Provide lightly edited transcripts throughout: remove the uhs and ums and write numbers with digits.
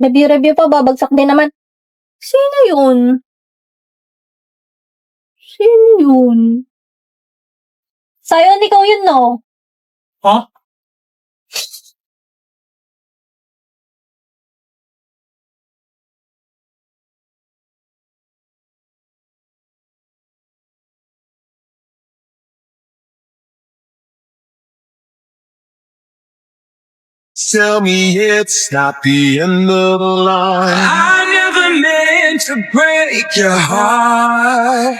Review pa, babagsak din naman. Sino yun? Sino yun? Sayon, ikaw yun, no? Ha? Tell me it's not the end of the line. I never meant to break your heart,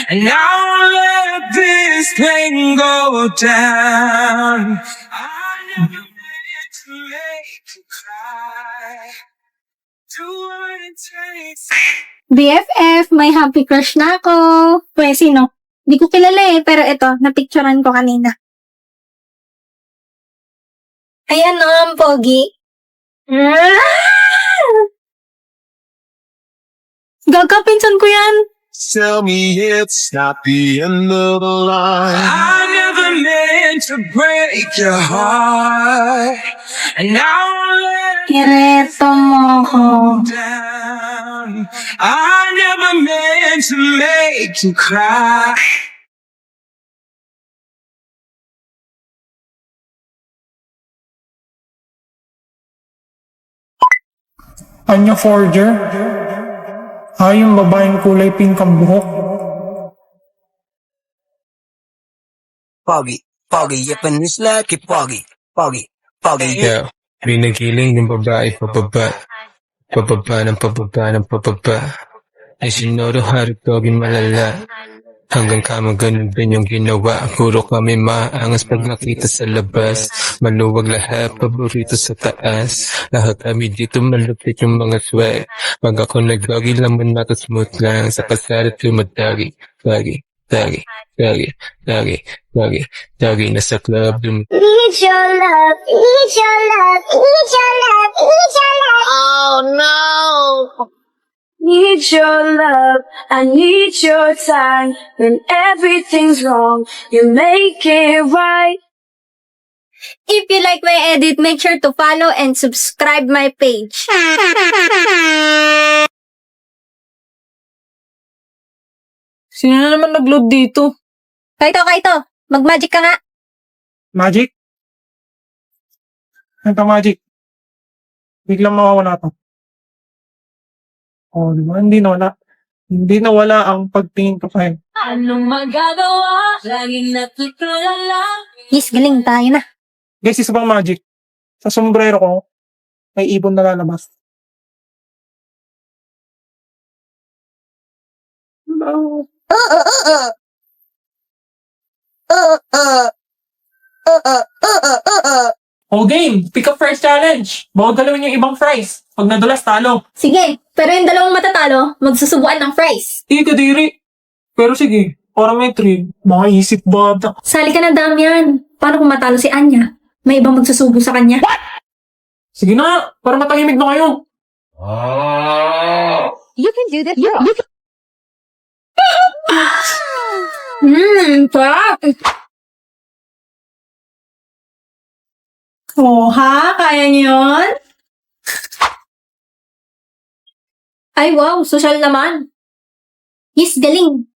and I won't let this thing go down. I never meant to make you cry. Do what it takes. BFF, may happy crush na ako. Pwede, sino? Di ko kilala pero ito, napicturean ko kanina. Ayan no, ang pogi. Gagapinsan ko yan. Tell me it's not the end of the line. I never meant to break your heart, and I won't let Kireto mo ko. down. I never meant to make you cry. Anya forger? Yung babaeng kulay pink ang buhok. Pogi, Japanese lucky, pogi. Yeah, binigiling ng babae pababa. Pababa ng pababa ng pababa. Ay sinoro harap togin malala. Hanggang kama ganun din yung ginawa. Puro kami maangas pag nakita sa labas. Maluwag lahat, paborito sa taas. Lahat kami dito malupit yung mga swag. Pag ako nag-doggy, laman na to smooth lang. Sa kasara tumadagi. Dagi, nasa club. Need your love, need your love, need your love, need your love. Oh no! Need your love, I need your time. When everything's wrong, you make it right. If you like my edit, make sure to follow and subscribe my page. Sino na naman nag-load dito? Kaito, mag-magic ka nga. Magic? Ito magic. Biglang mawawala to. Oh, di ba? Hindi nawala ang pagtingin ko sa'yo. Anong magagawa? Laging natutulala. Yes, galing tayo na. Guys, isa pang magic. Sa sombrero ko, may ibon na lalabas. No. Oh, game! Pick up first challenge! Bawal galawin yung ibang fries. Pag nadulas, talo. Sige, pero yung dalawang matatalo, magsusubuan ng fries. Hindi ka diri. Pero sige, para may thrill. Makaisip bata. Sali ka na, Damian. Paano kung matalo si Anya? May ibang magsusubo sa kanya? Sige na, para matahimik na kayo. You can do this. Sarap! Oh, ha? Kaya niyo yun? Ay, wow. Social naman. Yes, galing.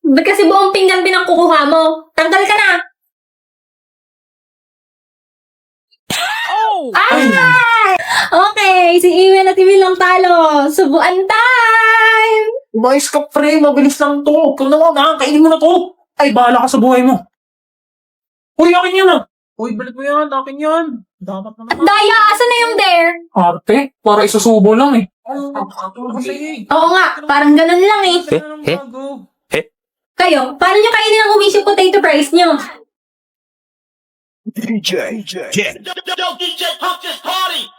Ba't kasi buong pinggan pinangkukuha mo? Tanggal ka na! Ay! Okay, si Iwen at Emil lang talo. Subuan time! Umayos ka, pre. Mabilis lang to. Ikaw na, kainin mo na to. Ay, bahala ka sa buhay mo. Uy, akin yan ah. Uy, balik mo yan. Akin yan. Dapat na naman. Daya, asan na yung dare? Arte, para isusubo lang eh. Oo nga, parang ganun lang eh. Kayo, paano nyo kainin ang umisip potato fries nyo?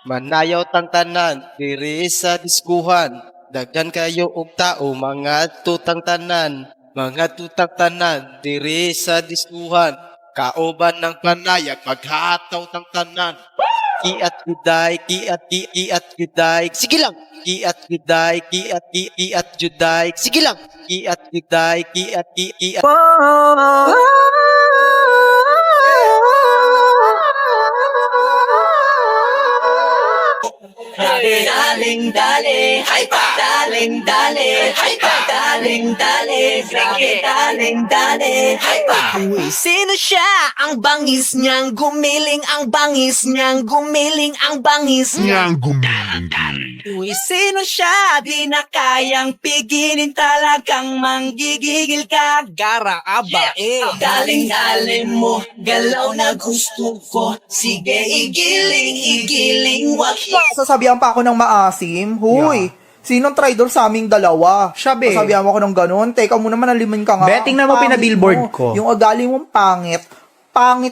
Manayaw tang tanan, diri sa diskuhan. Daghan kayo og tao, mga tutang tanan. Mga tutang tanan, diri sa diskuhan. Kaoban ng panayag, maghataw tang tanan. Kiat juday, kiat juday. Sige lang. Kiat juday, kiat juday. Sige lang. Kiat juday, kiat. Daling dali, hay pa. Daling dali, hay pa. Daling dali, daling dali, hay pa. Uy, sino siya? Ang bangis niyang gumiling, ang bangis niyang gumiling, ang bangis niyang Uy, sino siya? Di na kayang pigilin, talagang manggigigil ka. Gara aba Daling-daling mo, galaw na gusto ko. Sige, igiling, wag Sasabihan pa ako ng maasim. Huy, sinong traidor sa aming dalawa? Siya, be. Sasabihan mo ako ng ganun. Teka mo naman, alimin ka nga. Betting na mo Pangit pinabillboard mo. ko. Yung ugali mong pangit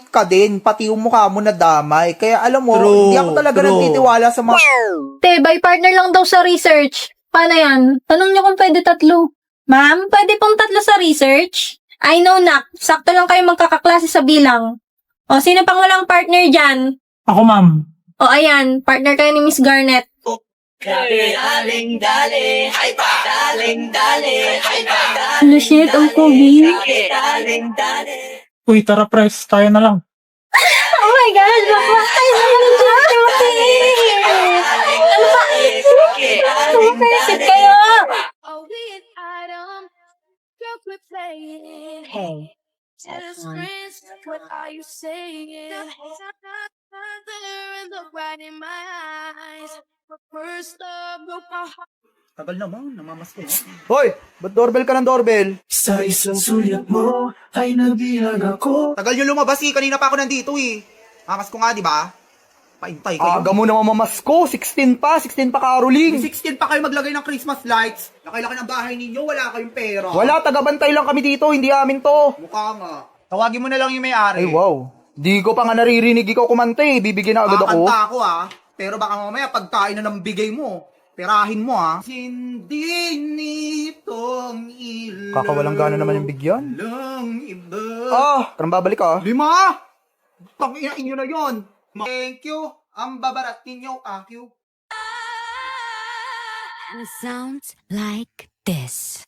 ka din. Pati yung mukha mo na damay. Kaya alam mo, True, hindi ako talaga true. nagtitiwala sa mga... Te, by partner lang daw sa research. Paano yan? Tanong niyo kung pwede 3. Ma'am, pwede pong 3 sa research? I know, nak. Sakto lang kayo magkakaklase sa bilang. O, sino pang walang partner dyan? Ako, ma'am. O, ayan. Partner kayo ni Miss Garnet. Daling dali, hay pa. Daling dali, hay pa. Ano shit, ang COVID? Daling dali. Uy, tara, press. Tayo na lang. Oh my God! Bakla kayo naman ng shopping! Ano ba? Super kayo! Hey, that's one. What are you saying? Tagal naman, namamas ko. Hoy, ba't doorbell ka ng doorbell? Sa isang sulyap mo, ay nabihag ako. Tagal nyo lumabas eh, kanina pa ako nandito eh. Mamas ko nga, di ba? Paintay kayo. Aga mo naman mamasko, 16 pa Caroling. 16 pa kayo maglagay ng Christmas lights. Laki-laki ng bahay ninyo, wala kayong pera. Wala, tagabantay lang kami dito, hindi amin to. Mukha nga. Tawagin mo na lang yung may-ari. Ay wow, di ko pa nga naririnig ikaw kumante, bibigyan na agad ako. Kakanta ako pero baka mamaya pagkain na ng bigay mo. Perahin mo Hindi nitong ilang. Kakawalang gana naman yung bigyan. Iba. Parang babalik 5. Tangina inyo na yon. Thank you. Ang babarat ninyo, akyo. And it sounds like this.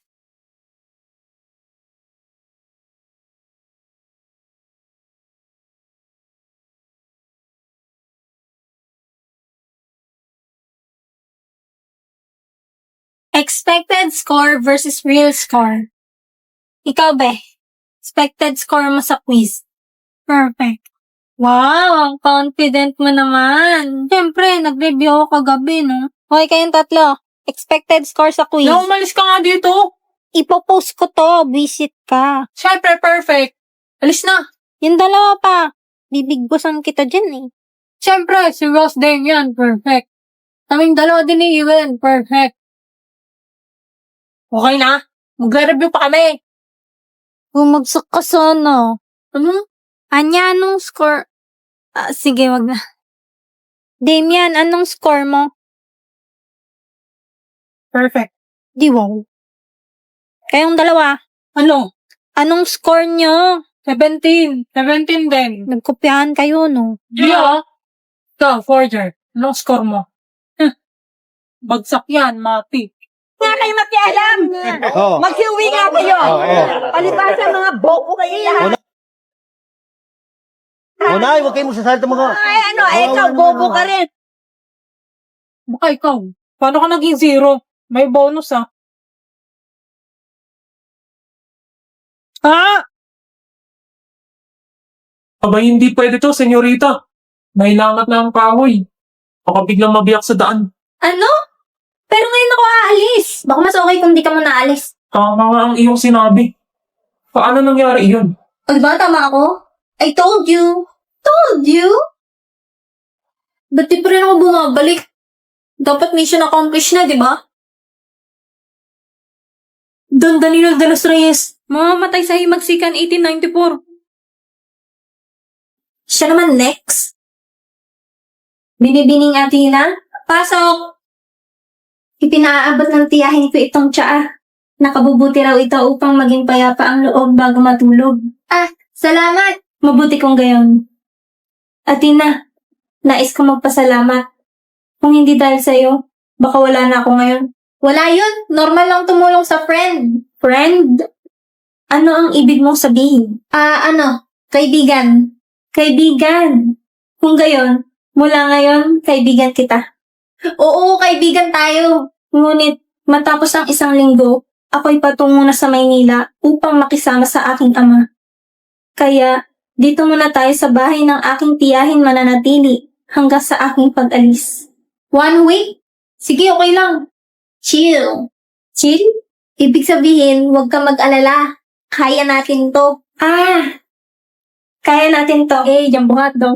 Expected score versus real score. Ikaw, be. Expected score mo sa quiz. Perfect. Wow, ang confident mo naman. Siyempre, nag-review ako kagabi, no? Okay, kayong 3. Expected score sa quiz. No, umalis ka nga dito. Ipopost ko to. Visit ka. Siyempre, perfect. Alis na. Yung 2 pa. Bibigbosan kita dyan, eh. Siyempre, si Ross Damian, perfect. Kaming 2 din ni Ewan, perfect. Okay na? Magre-review pa kami. Bumagsak ka sana. Ano? Anya, anong score? Sige, wag na. Damian, anong score mo? Perfect. Di wow. Kayong 2. Ano? Anong score nyo? 17. 17 din. Nagkopyahan kayo, no? Yeah. Ikaw, Forger. Anong score mo? Bagsak yan, mati. Nga kayo makialam. Oh. Mag-uwi nga kayo. Palibasa mga boko kayo lahat. Unay, huwag kayo magsasalita mga... Ay, ikaw, bobo ka rin. Baka ikaw. Paano ka naging 0? May bonus, Aba, hindi pwede to, senyorita. May langat na ang kahoy. Baka biglang mabiyak sa daan. Ano? Pero ngayon ako aalis. Baka mas okay kung di ka muna aalis. Tama nga ang iyong sinabi. Paano nangyari yun? O diba, tama ako? I told you. Told you? Ba't di pa rin ako bumabalik? Dapat mission accomplished na, di ba? Don Danilo de los Reyes, mamamatay sa Himagsikan 1894. Siya naman next. Binibining Athena, pasok! Ipinaabot ng tiyahin ko itong tsaa. Nakabubuti raw ito upang maging payapa ang loob bago matulog. Salamat! Mabuti kong gayon. Athena, nais ko magpasalamat. Kung hindi dahil sa'yo, baka wala na ako ngayon. Wala yun. Normal lang tumulong sa friend. Friend? Ano ang ibig mong sabihin? Kaibigan. Kaibigan. Kung gayon, mula ngayon, kaibigan kita. Oo, kaibigan tayo. Ngunit matapos ang isang linggo, ako'y patungo na sa Maynila upang makisama sa aking ama. Kaya, dito muna tayo sa bahay ng aking tiyahin mananatili hanggang sa aking pag-alis. 1 week? Sige, okay lang. Chill. Chill? Ibig sabihin, huwag ka mag-alala. Kaya natin to. Kaya natin to. Diyan buhat daw.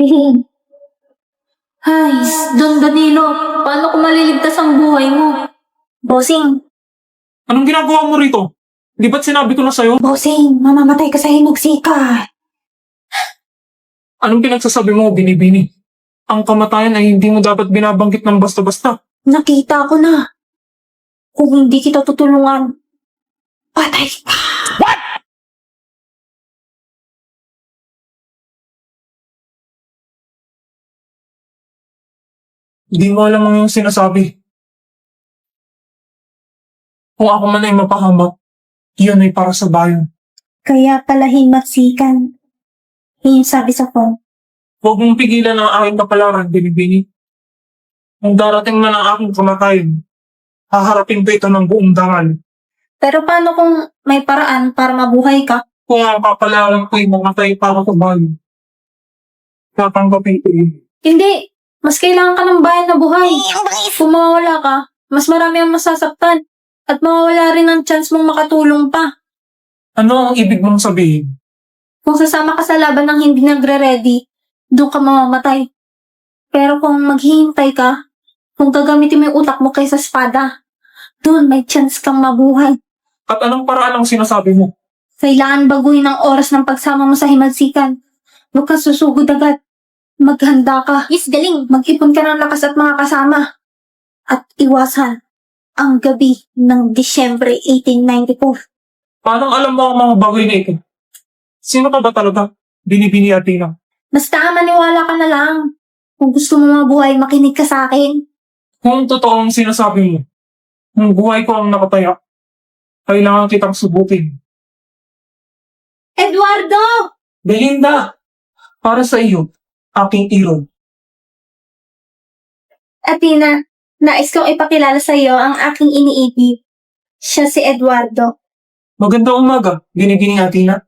Ay, Don Danilo, paano ko maliligtas ang buhay mo? Bossing, Anong ginagawa mo rito? Di ba't sinabi ko na sa'yo? bossing, mamamatay ka sa hinugsika. Anong pinagsasabi mo, Binibini? Ang kamatayan ay hindi mo dapat binabanggit ng basta-basta. Nakita ko na. Kung hindi kita tutulungan, patay ka. Hindi mo alam ang iyong sinasabi. Kung ako man ay mapahamak, iyon ay para sa bayan. Kaya pala himaksikan. Yung sabi sa phone. Huwag mong pigilan ang aking kapalaran, Binibini. Kung darating man ang aking kamatayan, haharapin ko ito ng buong dangal. Pero paano kung may paraan para mabuhay ka? Kung ang kapalaran ko'y mamatay para sa bayan, tatanggapin ko yun. Hindi. Mas kailangan ka ng bayan na buhay. Kung mawawala ka, mas marami ang masasaktan. At mawawala rin ang chance mong makatulong pa. Ano ang ibig mong sabihin? Kung sasama ka sa laban ng hindi nagre-ready, doon ka mamamatay. Pero kung maghihintay ka, kung gagamitin mo yung utak mo kaysa espada, doon may chance kang mabuhay. At anong paraan ang sinasabi mo? Kailangan baguhin ang oras ng pagsama mo sa himalsikan. Huwag kang susugod agad. Maghanda ka. Yes, galing. Mag-ipon ka ng lakas at mga kasama. At iwasan ang gabi ng Disyembre 1894. Parang alam mo ang mga bagay na ito. Sino ka ba talaga? Binibini Athena. Basta maniwala ka na lang. Kung gusto mo mabuhay, makinig ka sa akin. Kung totoo ang sinasabi mo, kung buhay ko ang nakataya, kailangan kitang subukin. Eduardo! Belinda! Para sa iyo, aking irog. Athena, nais kong ipakilala sa iyo ang aking iniibig. Siya si Eduardo. Magandang umaga, Binibini Athena.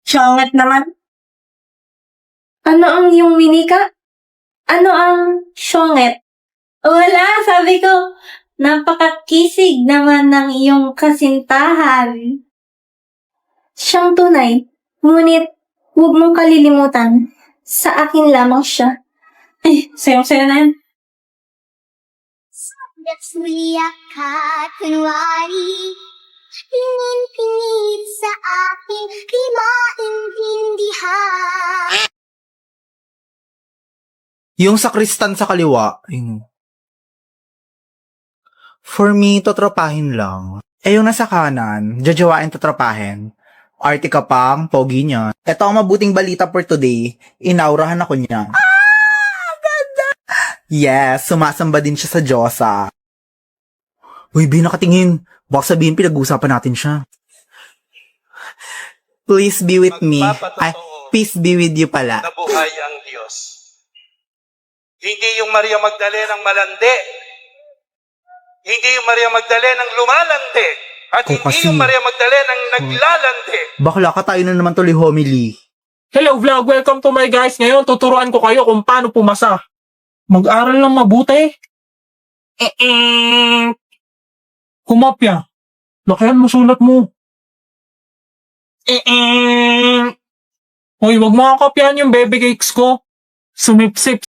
Siyongat naman. Ano ang iyong minika? Ano ang syonget? Wala, sabi ko, napakakisig naman ng iyong kasintahan. Siyang tunay, ngunit huwag mong kalilimutan, sa akin lamang siya. Sayong-sayo na yan. Nagsuyak ka, kunwari tingin-tingin sa akin, di maintindihan. Yung sakristan sa kaliwa, for me, totropahin lang. Yung nasa kanan, jajawain totropahin. Arte ka pang, pogi niya. Ito ang mabuting balita for today. Inaurahan ako niya. Ganda! Yes, sumasamba din siya sa Diyosa. Uy, Bi, nakatingin. Baka sabihin, pinag-uusapan natin siya. Please be with me. Ay, peace be with you pala. Nabuhay ang Diyos. Hindi yung Maria Magdalenang malandi. Hindi yung Maria Magdalenang lumalandi. At hindi yung Maria Magdalenang naglalandi. Bakla ka, tayo na naman tuloy homily. Hello vlog, welcome to my guys. Ngayon, tuturuan ko kayo kung paano pumasa. Mag-aral lang mabuti. Kumapya. Lakihan mo sulat mo. Hoy, wag mo kakopyahan yung baby cakes ko. Sumipsip